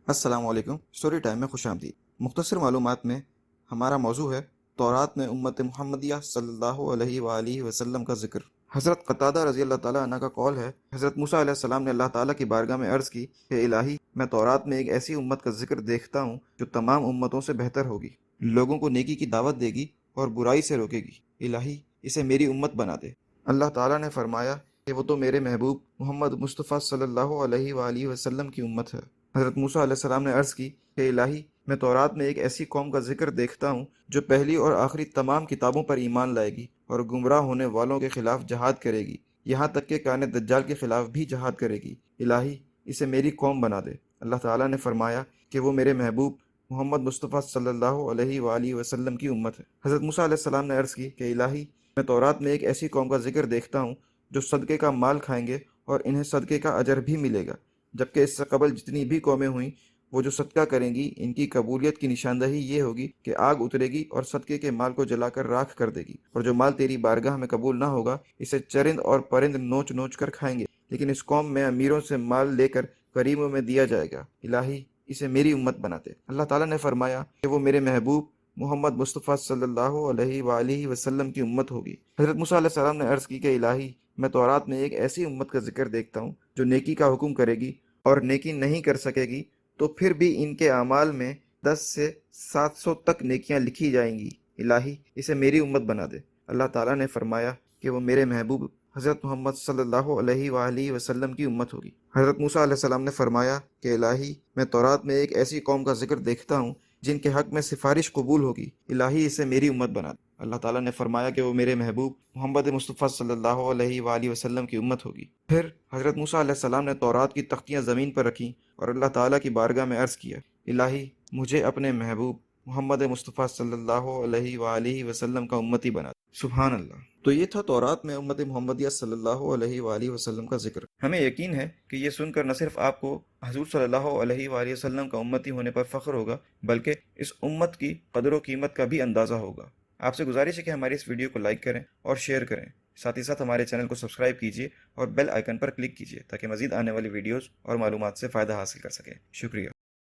السلام علیکم۔ Story time میں خوش آمدید۔ مختصر معلومات میں ہمارا موضوع ہے تورات میں امت محمدیہ صلی اللہ علیہ وآلہ وسلم کا ذکر۔ حضرت قتادہ رضی اللہ تعالیٰ عنہ کا قول ہے، حضرت موسیٰ علیہ السلام نے اللہ تعالیٰ کی بارگاہ میں عرض کی کہ الہی، میں تورات میں ایک ایسی امت کا ذکر دیکھتا ہوں جو تمام امتوں سے بہتر ہوگی، لوگوں کو نیکی کی دعوت دے گی اور برائی سے روکے گی۔ الہی، اسے میری امت بنا دے۔ اللہ تعالیٰ نے فرمایا کہ وہ تو میرے محبوب محمد مصطفیٰ صلی اللہ علیہ وآلہ وسلم کی امت ہے۔ حضرت موسیٰ علیہ السلام نے عرض کی کہ الہی، میں تورات میں ایک ایسی قوم کا ذکر دیکھتا ہوں جو پہلی اور آخری تمام کتابوں پر ایمان لائے گی اور گمراہ ہونے والوں کے خلاف جہاد کرے گی، یہاں تک کہ کان دجال کے خلاف بھی جہاد کرے گی۔ الہی، اسے میری قوم بنا دے۔ اللہ تعالیٰ نے فرمایا کہ وہ میرے محبوب محمد مصطفیٰ صلی اللہ علیہ وآلہ وسلم کی امت ہے۔ حضرت موسیٰ علیہ السلام نے عرض کی کہ الہی، میں تورات میں ایک ایسی قوم کا ذکر دیکھتا ہوں جو صدقے کا مال کھائیں گے اور انہیں صدقے کا اجر بھی ملے گا، جبکہ اس سے قبل جتنی بھی قومیں ہوئیں وہ جو صدقہ کریں گی ان کی قبولیت کی نشاندہی یہ ہوگی کہ آگ اترے گی اور صدقے کے مال کو جلا کر راکھ کر دے گی، اور جو مال تیری بارگاہ میں قبول نہ ہوگا اسے چرند اور پرند نوچ نوچ کر کھائیں گے، لیکن اس قوم میں امیروں سے مال لے کر غریبوں میں دیا جائے گا۔ الہی، اسے میری امت بنا دے۔ اللہ تعالیٰ نے فرمایا کہ وہ میرے محبوب محمد مصطفیٰ صلی اللہ علیہ وآلہ وسلم کی امت ہوگی۔ حضرت موسیٰ علیہ السلام نے عرض کی کہ الہی، میں تورات میں ایک ایسی امت کا ذکر دیکھتا ہوں جو نیکی کا حکم کرے گی اور نیکی نہیں کر سکے گی تو پھر بھی ان کے اعمال میں 10 سے 700 تک نیکیاں لکھی جائیں گی۔ الہی، اسے میری امت بنا دے۔ اللہ تعالیٰ نے فرمایا کہ وہ میرے محبوب حضرت محمد صلی اللہ علیہ وآلہ وسلم کی امت ہوگی۔ حضرت موسیٰ علیہ السلام نے فرمایا کہ الہی، میں تورات میں ایک ایسی قوم کا ذکر دیکھتا ہوں جن کے حق میں سفارش قبول ہوگی۔ الہی، اسے میری امت بنا دے۔ اللہ تعالیٰ نے فرمایا کہ وہ میرے محبوب محمد مصطفیٰ صلی اللہ علیہ وآلہ وسلم کی امت ہوگی۔ پھر حضرت موسیٰ علیہ السلام نے تورات کی تختیاں زمین پر رکھیں اور اللہ تعالیٰ کی بارگاہ میں عرض کیا، الہی، مجھے اپنے محبوب محمد مصطفیٰ صلی اللہ علیہ وآلہ وسلم کا امتی بنا دے۔ سبحان اللہ۔ تو یہ تھا تورات میں امت محمدیہ صلی اللہ علیہ وآلہ وسلم کا ذکر۔ ہمیں یقین ہے کہ یہ سن کر نہ صرف آپ کو حضور صلی اللہ علیہ وآلہ وسلم کا امتی ہونے پر فخر ہوگا، بلکہ اس امت کی قدر و قیمت کا بھی اندازہ ہوگا۔ آپ سے گزارش ہے کہ ہماری اس ویڈیو کو لائک کریں اور شیئر کریں، ساتھ ہی ساتھ ہمارے چینل کو سبسکرائب کیجیے اور بیل آئیکن پر کلک کیجیے تاکہ مزید آنے والی ویڈیوز اور معلومات سے فائدہ حاصل کر سکیں۔ شکریہ۔